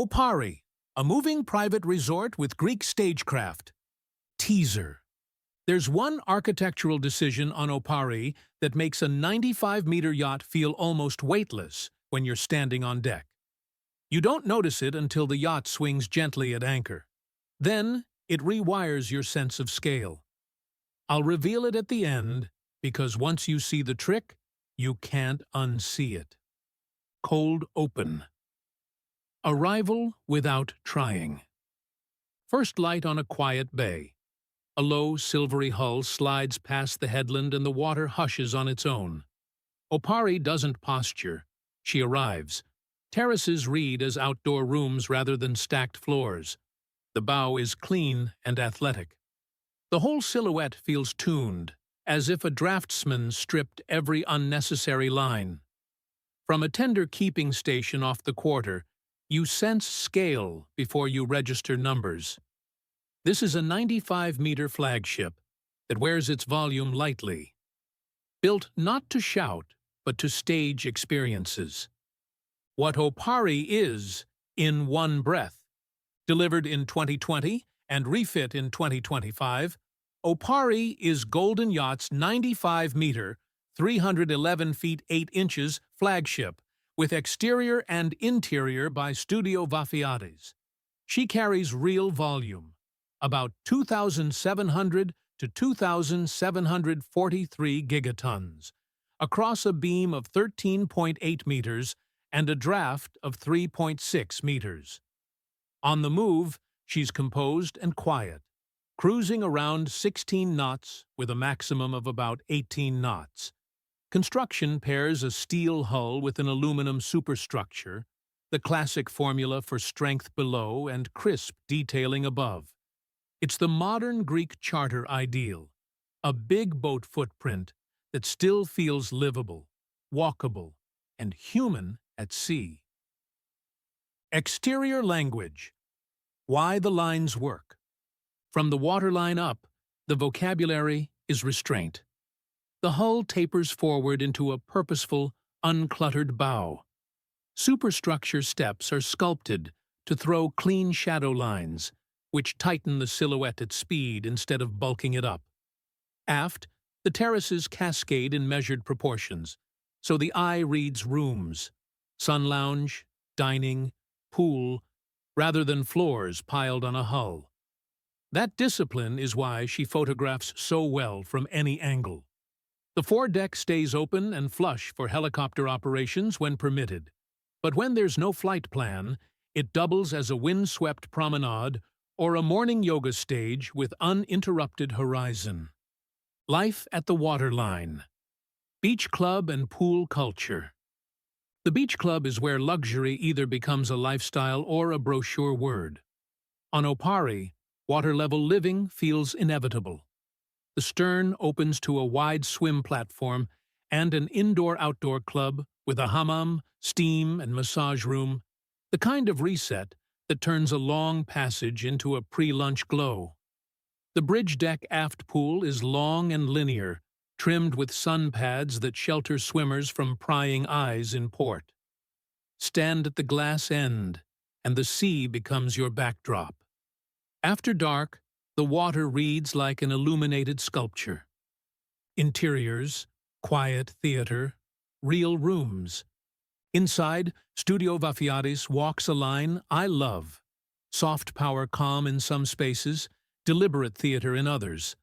PARI, a moving private resort with Greek stagecraft. Teaser. There's one architectural decision on PARI that makes a 95-meter yacht feel almost weightless when you're standing on deck. You don't notice it until the yacht swings gently at anchor. Then, it rewires your sense of scale. I'll reveal it at the end, because once you see the trick, you can't unsee it. Cold open. Arrival without trying. First light on a quiet bay. A low, silvery hull slides past the headland and the water hushes on its own. PARI doesn't posture. She arrives. Terraces read as outdoor rooms rather than stacked floors. The bow is clean and athletic. The whole silhouette feels tuned, as if a draftsman stripped every unnecessary line. From a tender keeping station off the quarter, you sense scale before you register numbers. This is a 95-meter flagship that wears its volume lightly. Built not to shout, but to stage experiences. What PARI is, in one breath. Delivered in 2020 and refit in 2025, PARI is Golden Yacht's 95-meter, 311 feet 8 inches flagship, with exterior and interior by Studio Vafiadis. She carries real volume, about 2,700 to 2,743 gigatons, across a beam of 13.8 meters and a draft of 3.6 meters. On the move, she's composed and quiet, cruising around 16 knots with a maximum of about 18 knots. Construction pairs a steel hull with an aluminum superstructure, the classic formula for strength below and crisp detailing above. It's the modern Greek charter ideal, a big boat footprint that still feels livable, walkable, and human at sea. Exterior language. Why the lines work. From the waterline up, the vocabulary is restraint. The hull tapers forward into a purposeful, uncluttered bow. Superstructure steps are sculpted to throw clean shadow lines, which tighten the silhouette at speed instead of bulking it up. Aft, the terraces cascade in measured proportions, so the eye reads rooms, sun lounge, dining, pool, rather than floors piled on a hull. That discipline is why she photographs so well from any angle. The foredeck stays open and flush for helicopter operations when permitted, but when there's no flight plan, it doubles as a wind-swept promenade or a morning yoga stage with uninterrupted horizon. Life at the Waterline. Beach club and pool culture. The beach club is where luxury either becomes a lifestyle or a brochure word. On PARI, water-level living feels inevitable. The stern opens to a wide swim platform and an indoor-outdoor club with a hammam, steam, and massage room, the kind of reset that turns a long passage into a pre-lunch glow. The bridge deck aft pool is long and linear, trimmed with sun pads that shelter swimmers from prying eyes in port. Stand at the glass end, and the sea becomes your backdrop. After dark, the water reads like an illuminated sculpture. Interiors, quiet theater, real rooms. Inside, Studio Vafiadis walks a line I love. Soft power calm in some spaces, deliberate theater in others.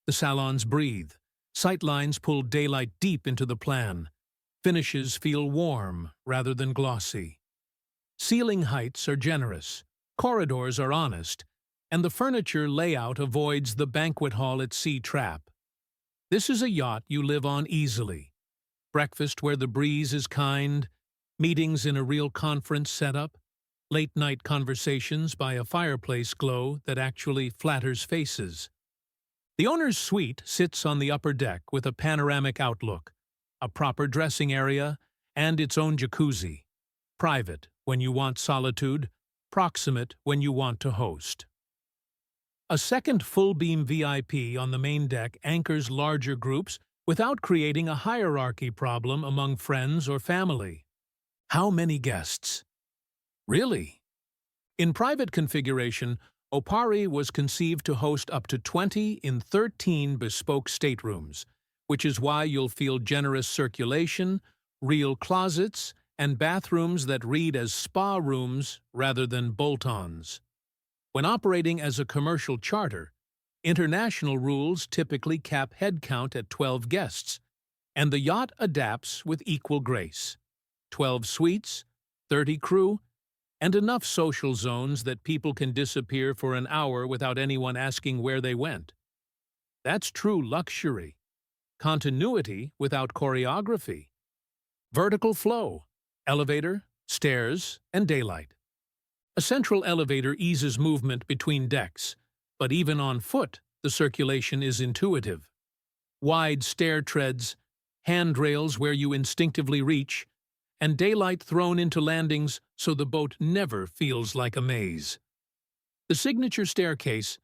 The salons breathe. Sightlines pull daylight deep into the plan. Finishes feel warm rather than glossy. Ceiling heights are generous. Corridors are honest. And the furniture layout avoids the banquet hall at sea trap. This is a yacht you live on easily. Breakfast where the breeze is kind, meetings in a real conference setup, late-night conversations by a fireplace glow that actually flatters faces. The owner's suite sits on the upper deck with a panoramic outlook, a proper dressing area, and its own jacuzzi. Private when you want solitude, proximate when you want to host. A second full-beam VIP on the main deck anchors larger groups without creating a hierarchy problem among friends or family. How many guests? Really? In private configuration, Opari was conceived to host up to 20 in 13 bespoke staterooms, which is why you'll feel generous circulation, real closets, and bathrooms that read as spa rooms rather than bolt-ons. When operating as a commercial charter, international rules typically cap head count at 12 guests, and the yacht adapts with equal grace. 12 suites, 30 crew, and enough social zones that people can disappear for an hour without anyone asking where they went. That's true luxury. Continuity without choreography. Vertical flow, elevator, stairs, and daylight. A central elevator eases movement between decks, but even on foot, the circulation is intuitive. Wide stair treads, handrails where you instinctively reach, and daylight thrown into landings so the boat never feels like a maze. The signature staircase,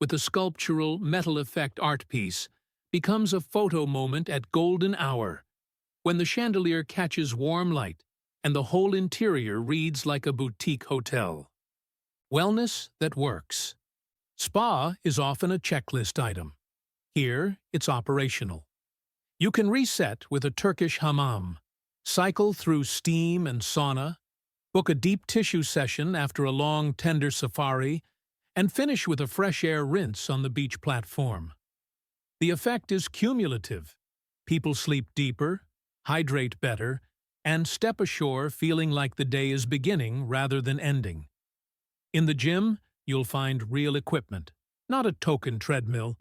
with a sculptural metal effect art piece, becomes a photo moment at golden hour, when the chandelier catches warm light and the whole interior reads like a boutique hotel. Wellness that works. Spa is often a checklist item. Here, it's operational. You can reset with a Turkish hammam, cycle through steam and sauna, book a deep tissue session after a long, tender safari, and finish with a fresh air rinse on the beach platform. The effect is cumulative. People sleep deeper, hydrate better, and step ashore feeling like the day is beginning rather than ending. In the gym, you'll find real equipment, not a token treadmill,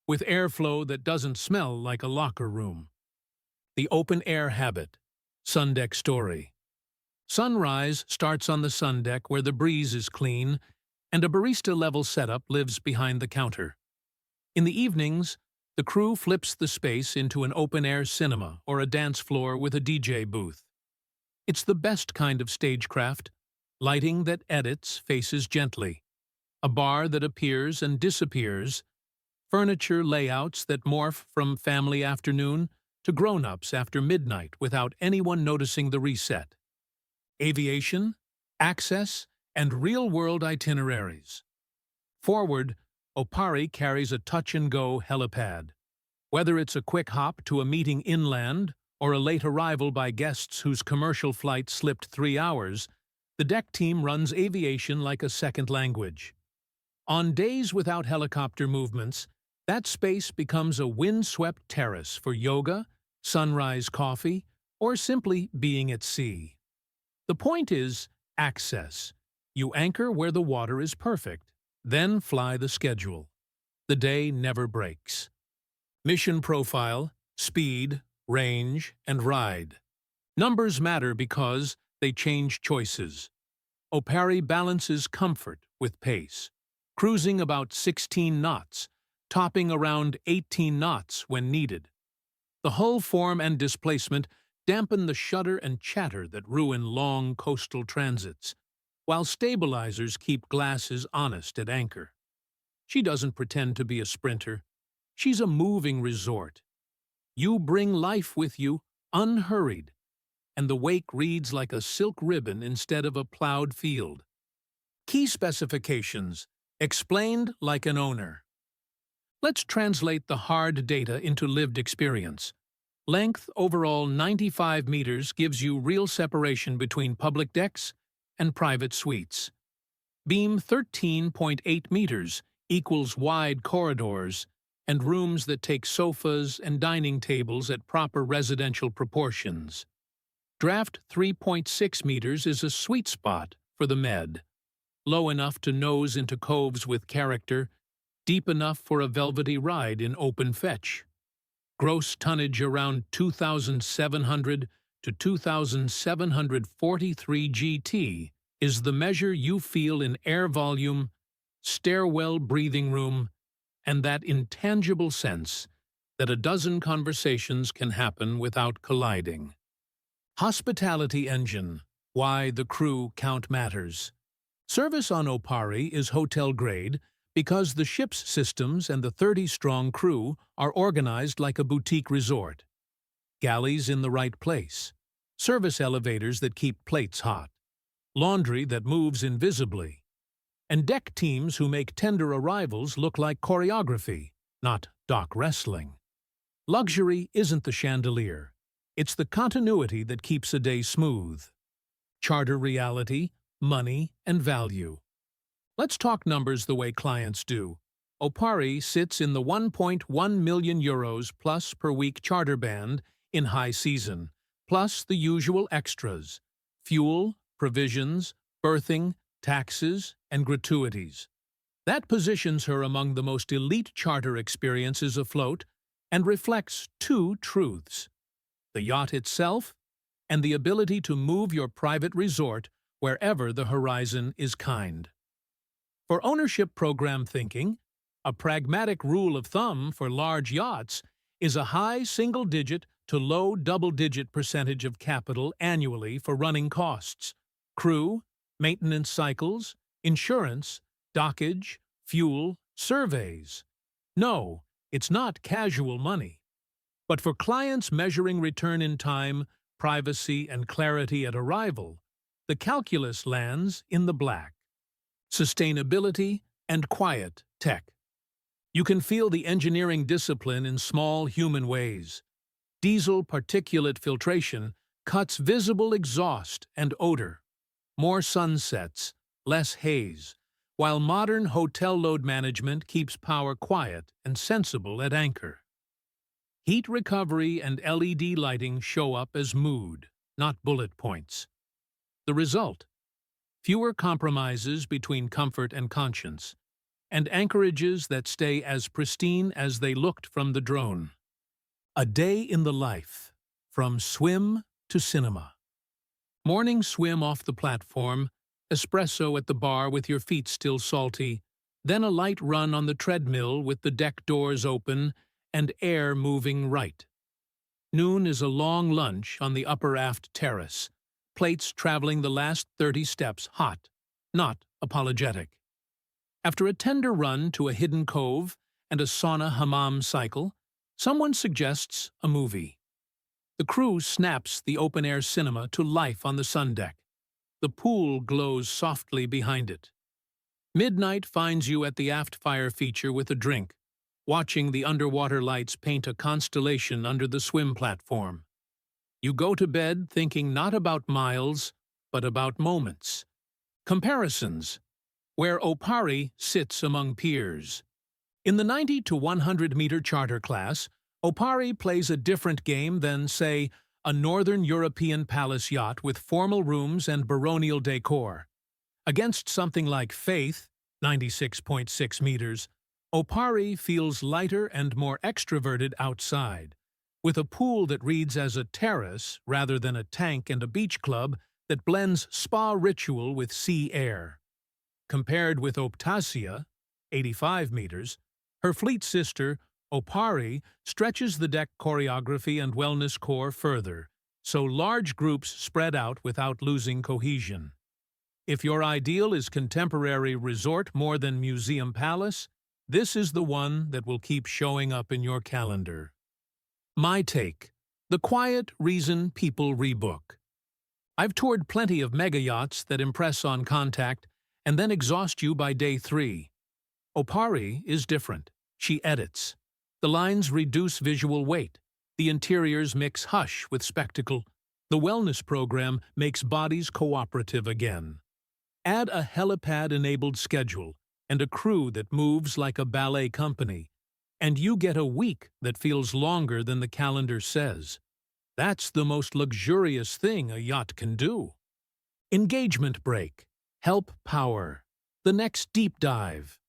with airflow that doesn't smell like a locker room. The open-air habit. Sundeck story. Sunrise starts on the sundeck where the breeze is clean, and a barista-level setup lives behind the counter. In the evenings, the crew flips the space into an open-air cinema or a dance floor with a DJ booth. It's the best kind of stagecraft, lighting that edits faces gently, a bar that appears and disappears, furniture layouts that morph from family afternoon to grown-ups after midnight without anyone noticing the reset. Aviation, access, and real-world itineraries. Forward, Opari carries a touch-and-go helipad. Whether it's a quick hop to a meeting inland or a late arrival by guests whose commercial flight slipped 3 hours, the deck team runs aviation like a second language. On days without helicopter movements, that space becomes a wind-swept terrace for yoga, sunrise coffee, or simply being at sea. The point is access. You anchor where the water is perfect, then fly the schedule. The day never breaks. Mission profile, speed, range, and ride. Numbers matter because they change choices. Opari balances comfort with pace, cruising about 16 knots, topping around 18 knots when needed. The hull form and displacement dampen the shudder and chatter that ruin long coastal transits, while stabilizers keep glasses honest at anchor. She doesn't pretend to be a sprinter. She's a moving resort. You bring life with you, unhurried, and the wake reads like a silk ribbon instead of a plowed field. Key specifications, explained like an owner. Let's translate the hard data into lived experience. Length overall 95 meters gives you real separation between public decks and private suites. Beam 13.8 meters equals wide corridors and rooms that take sofas and dining tables at proper residential proportions. Draft 3.6 meters is a sweet spot for the med, low enough to nose into coves with character, deep enough for a velvety ride in open fetch. Gross tonnage around 2,700 to 2,743 GT is the measure you feel in air volume, stairwell breathing room, and that intangible sense that a dozen conversations can happen without colliding. Hospitality engine, why the crew count matters. Service on Opari is hotel grade because the ship's systems and the 30-strong crew are organized like a boutique resort. Galleys in the right place, service elevators that keep plates hot, laundry that moves invisibly, And deck teams who make tender arrivals look like choreography, not dock wrestling. Luxury isn't the chandelier. It's the continuity that keeps a day smooth. Charter reality, money, and value. Let's talk numbers the way clients do. PARI sits in the 1.1 million euros plus per week charter band in high season, plus the usual extras: fuel, provisions, berthing, taxes, and gratuities. That positions her among the most elite charter experiences afloat and reflects two truths: the yacht itself and the ability to move your private resort wherever the horizon is kind. For ownership program thinking, a pragmatic rule of thumb for large yachts is a high single-digit to low double-digit percentage of capital annually for running costs: crew, maintenance cycles, insurance, dockage, fuel, surveys. No, it's not casual money. But for clients measuring return in time, privacy, and clarity at arrival, the calculus lands in the black. Sustainability and quiet tech. You can feel the engineering discipline in small human ways. Diesel particulate filtration cuts visible exhaust and odor. More sunsets, less haze, while modern hotel load management keeps power quiet and sensible at anchor. Heat recovery and LED lighting show up as mood, not bullet points. The result: fewer compromises between comfort and conscience, and anchorages that stay as pristine as they looked from the drone. A day in the life, from swim to cinema. Morning swim off the platform, espresso at the bar with your feet still salty, then a light run on the treadmill with the deck doors open and air moving right. Noon is a long lunch on the upper aft terrace, plates traveling the last 30 steps hot, not apologetic. After a tender run to a hidden cove and a sauna hammam cycle, someone suggests a movie. The crew snaps the open-air cinema to life on the sundeck. The pool glows softly behind it. Midnight finds you at the aft fire feature with a drink, watching the underwater lights paint a constellation under the swim platform. You go to bed thinking not about miles, but about moments. Comparisons, where PARI sits among peers. In the 90 to 100-meter charter class, PARI plays a different game than, say, a Northern European palace yacht with formal rooms and baronial decor. Against something like Faith, 96.6 meters, PARI feels lighter and more extroverted outside, with a pool that reads as a terrace rather than a tank, and a beach club that blends spa ritual with sea air. Compared with Optasia, 85 meters, her fleet sister, PARI, stretches the deck choreography and wellness core further, so large groups spread out without losing cohesion. If your ideal is contemporary resort more than museum palace, this is the one that will keep showing up in your calendar. My take: the quiet reason people rebook. I've toured plenty of mega yachts that impress on contact and then exhaust you by day 3. PARI is different. She edits. The lines reduce visual weight. The interiors mix hush with spectacle. The wellness program makes bodies cooperative again. Add a helipad-enabled schedule and a crew that moves like a ballet company, and you get a week that feels longer than the calendar says. That's the most luxurious thing a yacht can do. Engagement break. Help power. The next deep dive.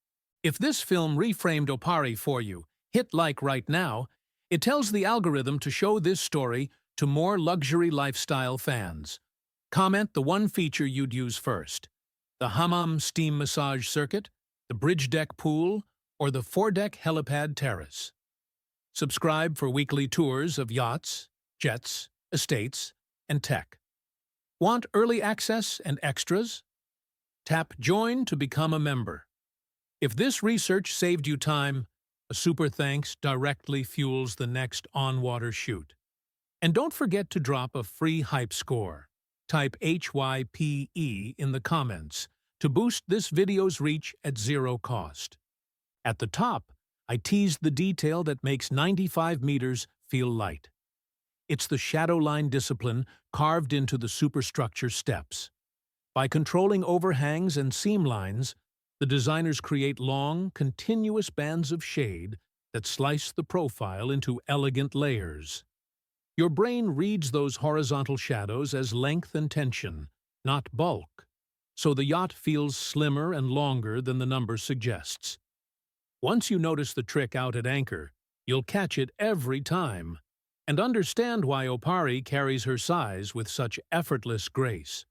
If this film reframed PARI for you, hit like right now. It tells the algorithm to show this story to more luxury lifestyle fans. Comment the one feature you'd use first: the hammam steam massage circuit, the bridge deck pool, or the foredeck helipad terrace. Subscribe for weekly tours of yachts, jets, estates, and tech. Want early access and extras? Tap Join to become a member. If this research saved you time, a super thanks directly fuels the next on-water shoot. And don't forget to drop a free hype score. Type HYPE in the comments to boost this video's reach at zero cost. At the top, I teased the detail that makes 95 meters feel light. It's the shadow line discipline carved into the superstructure steps. By controlling overhangs and seam lines, the designers create long, continuous bands of shade that slice the profile into elegant layers. Your brain reads those horizontal shadows as length and tension, not bulk, so the yacht feels slimmer and longer than the number suggests. Once you notice the trick out at anchor, you'll catch it every time, and understand why PARI carries her size with such effortless grace.